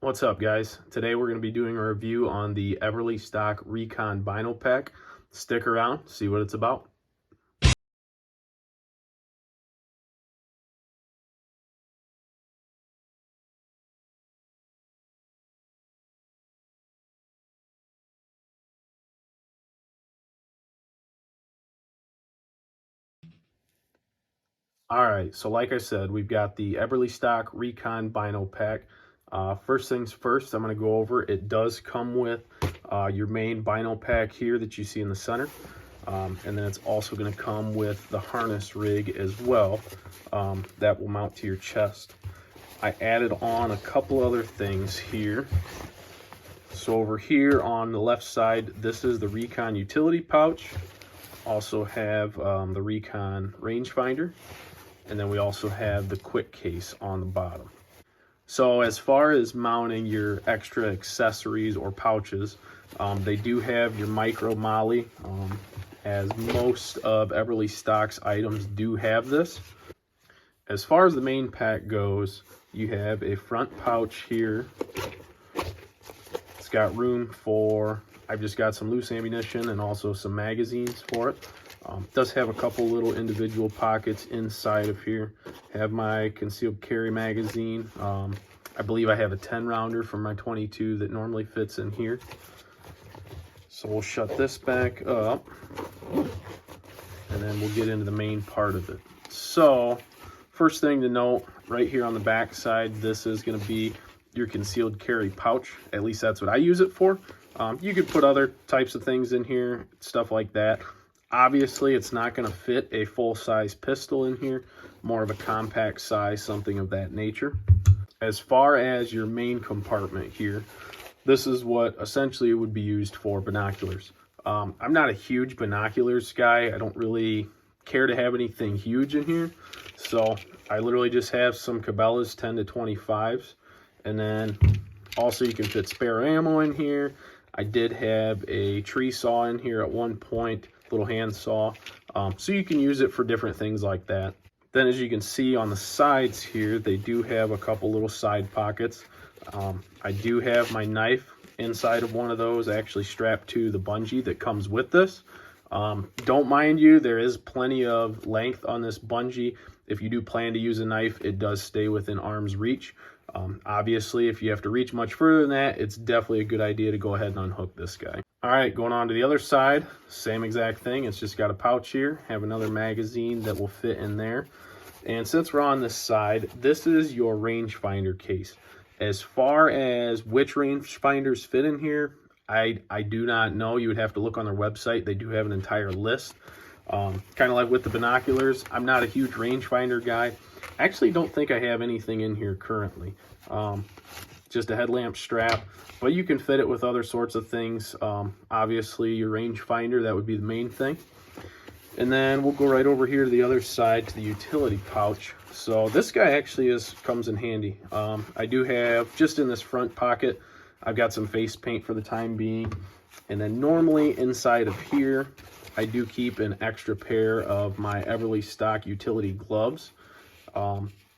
What's up, guys? Today we're going to be doing a review on the Eberlestock Recon Bino Pack. Stick around, see what it's about. Alright, so like I said, we've got the Eberlestock Recon Bino Pack. First things first, I'm going to go over, it does come with your main bino pack here that you see in the center. And then it's also going to come with the harness rig as well that will mount to your chest. I added on a couple other things here. So over here on the left side, this is the Recon utility pouch. Also have the Recon rangefinder. And then we also have the quick case on the bottom. So as far as mounting your extra accessories or pouches, they do have your micro molly, as most of Eberlestock's items do have this. As far as the main pack goes, you have a front pouch here. It's got room for, I've just got some loose ammunition and also some magazines for it. Does have a couple little individual pockets inside of here. Have my concealed carry magazine. I believe I have a 10 rounder from my 22 that normally fits in here. So we'll shut this back up and then we'll get into the main part of it. So first thing to note, right here on the back side, this is going to be your concealed carry pouch. At least that's what I use it for. You could put other types of things in here, stuff like that. Obviously, it's not going to fit a full-size pistol in here, more of a compact size, something of that nature. As far as your main compartment here, this is what essentially would be used for binoculars. I'm not a huge binoculars guy. I don't really care to have anything huge in here. So I literally just have some Cabela's 10 to 25s. And then also you can fit spare ammo in here. I did have a tree saw in here at one point, little hand saw. So you can use it for different things like that. Then as you can see on the sides here, they do have a couple little side pockets. I do have my knife inside of one of those, actually strapped to the bungee that comes with this. Don't mind you, there is plenty of length on this bungee. If you do plan to use a knife, it does stay within arm's reach. Obviously, if you have to reach much further than that, it's definitely a good idea to go ahead and unhook this guy. All right, going on to the other side, same exact thing. It's just got a pouch here, have another magazine that will fit in there. And since we're on this side, this is your rangefinder case. As far as which rangefinders fit in here, I do not know. You would have to look on their website. They do have an entire list. Kind of like with the binoculars, I'm not a huge rangefinder guy. I actually don't think I have anything in here currently. Just a headlamp strap, but you can fit it with other sorts of things. Obviously your rangefinder, that would be the main thing. And then we'll go right over here to the other side to the utility pouch. So this guy actually comes in handy. I do have, just in this front pocket, I've got some face paint for the time being. And then normally inside of here, I do keep an extra pair of my Eberlestock utility gloves.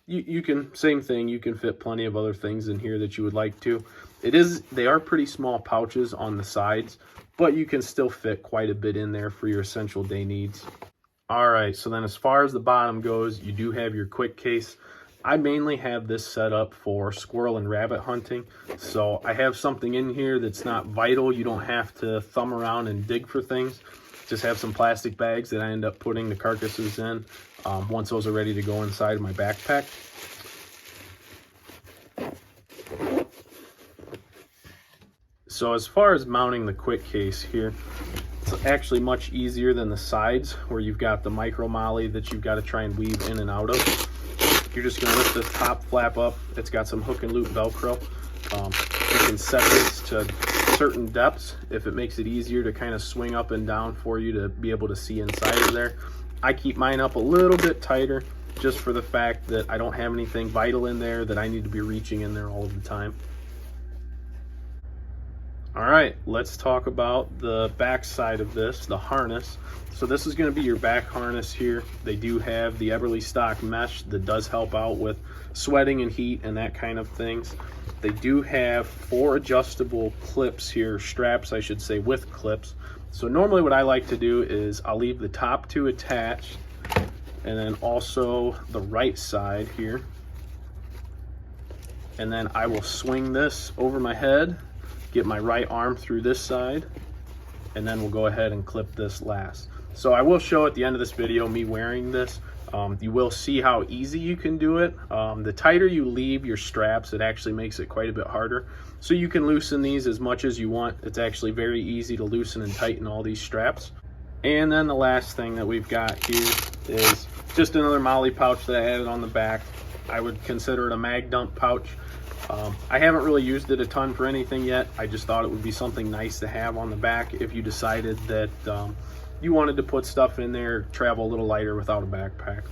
You can, same thing, you can fit plenty of other things in here that you would like to. They are pretty small pouches on the sides, but you can still fit quite a bit in there for your essential day needs. All right, so then as far as the bottom goes, you do have your quick case. I mainly have this set up for squirrel and rabbit hunting. So I have something in here that's not vital. You don't have to thumb around and dig for things. Just have some plastic bags that I end up putting the carcasses in once those are ready to go inside of my backpack. So as far as mounting the quick case here, it's actually much easier than the sides where you've got the micro molly that you've got to try and weave in and out of. You're just going to lift the top flap up. It's got some hook and loop Velcro. You can set this to certain depths if it makes it easier to kind of swing up and down for you to be able to see inside of there. I keep mine up a little bit tighter just for the fact that I don't have anything vital in there that I need to be reaching in there all of the time. All right, let's talk about the back side of this, the harness. So this is going to be your back harness here. They do have the Eberlestock mesh that does help out with sweating and heat and that kind of things. They do have 4 adjustable clips here, straps I should say, with clips. So normally what I like to do is I'll leave the top 2 attached, and then also the right side here. And then I will swing this over my head, get my right arm through this side, and then we'll go ahead and clip this last. So I will show at the end of this video me wearing this. You will see how easy you can do it. The tighter you leave your straps, it actually makes it quite a bit harder. So you can loosen these as much as you want. It's actually very easy to loosen and tighten all these straps. And then the last thing that we've got here is just another MOLLE pouch that I added on the back. I would consider it a mag dump pouch. I haven't really used it a ton for anything yet. I just thought it would be something nice to have on the back if you decided that you wanted to put stuff in there, travel a little lighter without a backpack.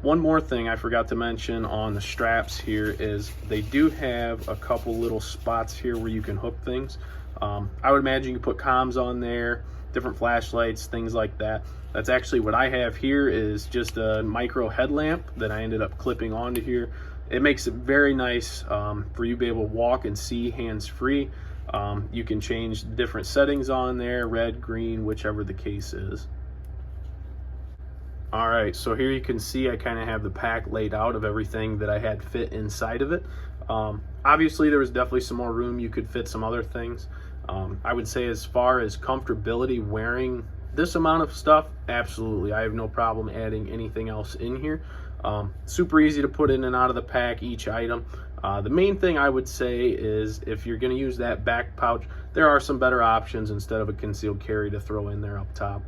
One more thing I forgot to mention on the straps here is they do have a couple little spots here where you can hook things. I would imagine you put comms on there, different flashlights, things like that. That's actually what I have here, is just a micro headlamp that I ended up clipping onto here. It makes it very nice for you to be able to walk and see hands-free. You can change different settings on there, red, green, whichever the case is. All right, so here you can see I kind of have the pack laid out of everything that I had fit inside of it. Obviously, there was definitely some more room. You could fit some other things. I would say as far as comfortability wearing this amount of stuff, absolutely. I have no problem adding anything else in here. Super easy to put in and out of the pack, each item. The main thing I would say is if you're going to use that back pouch, there are some better options instead of a concealed carry to throw in there up top.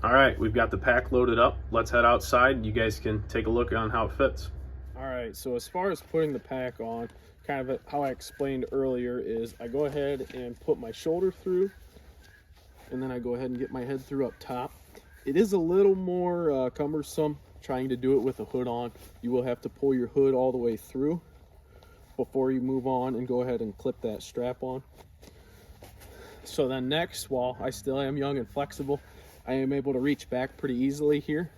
All right, we've got the pack loaded up. Let's head outside and you guys can take a look on how it fits. All right, so as far as putting the pack on, kind of how I explained earlier is I go ahead and put my shoulder through, and then I go ahead and get my head through up top. It is a little more cumbersome trying to do it with a hood on. You will have to pull your hood all the way through before you move on and go ahead and clip that strap on. So then next, while I still am young and flexible, I am able to reach back pretty easily here,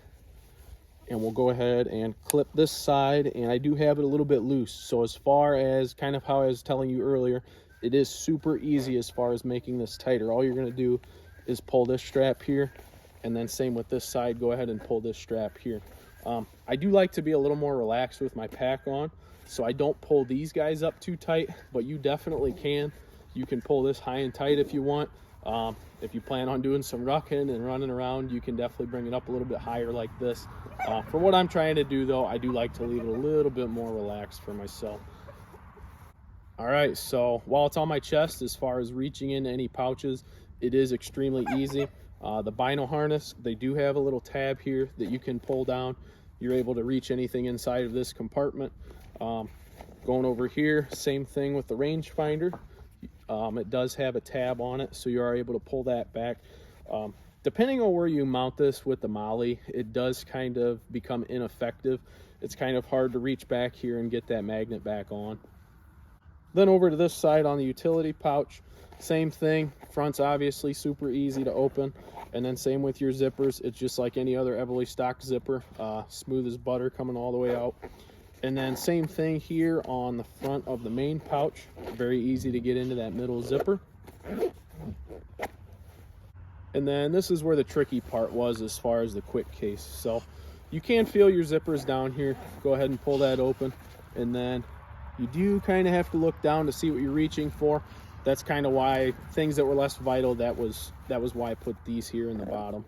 and we'll go ahead and clip this side, and I do have it a little bit loose. So as far as kind of how I was telling you earlier, it is super easy as far as making this tighter. All you're going to do is pull this strap here, and then same with this side, go ahead and pull this strap here. I do like to be a little more relaxed with my pack on, so I don't pull these guys up too tight, but you definitely can. You can pull this high and tight if you want. If you plan on doing some rucking and running around, you can definitely bring it up a little bit higher like this. For what I'm trying to do though, I do like to leave it a little bit more relaxed for myself. All right, so while it's on my chest, as far as reaching into any pouches, it is extremely easy. The Bino harness, they do have a little tab here that you can pull down. You're able to reach anything inside of this compartment. Going over here, same thing with the rangefinder. It does have a tab on it, so you are able to pull that back. Depending on where you mount this with the MOLLE, it does kind of become ineffective. It's kind of hard to reach back here and get that magnet back on. Then over to this side on the utility pouch, same thing. Front's obviously super easy to open, and then same with your zippers. It's just like any other Eberlestock zipper, smooth as butter coming all the way out. And then same thing here on the front of the main pouch. Very easy to get into that middle zipper. And then this is where the tricky part was as far as the quick case. So you can feel your zippers down here. Go ahead and pull that open. And then you do kind of have to look down to see what you're reaching for. That's kind of why things that were less vital, that was why I put these here in the bottom.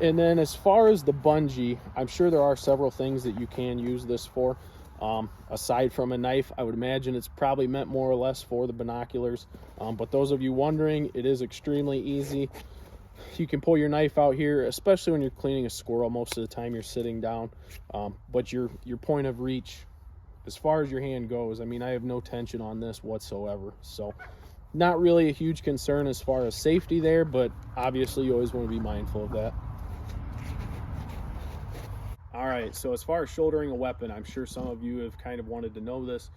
And then as far as the bungee, I'm sure there are several things that you can use this for. Aside from a knife, I would imagine it's probably meant more or less for the binoculars. But those of you wondering, it is extremely easy. You can pull your knife out here, especially when you're cleaning a squirrel. Most of the time you're sitting down. But your point of reach, as far as your hand goes, I mean, I have no tension on this whatsoever. So not really a huge concern as far as safety there, but obviously you always want to be mindful of that. All right, so as far as shouldering a weapon, I'm sure some of you have kind of wanted to know this.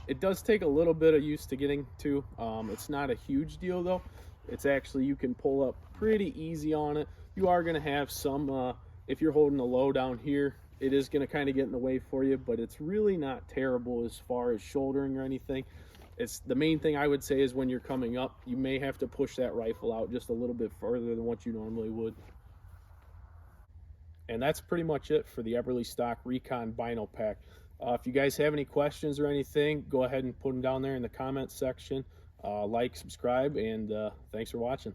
It does take a little bit of use to getting to. It's not a huge deal though. It's actually, you can pull up pretty easy on it. You are gonna have some, if you're holding a low down here, it is gonna kind of get in the way for you, but it's really not terrible as far as shouldering or anything. It's the main thing I would say is when you're coming up, you may have to push that rifle out just a little bit further than what you normally would. And that's pretty much it for the Eberlestock Recon Bino Pack. If you guys have any questions or anything, go ahead and put them down there in the comments section. Like, subscribe, and thanks for watching.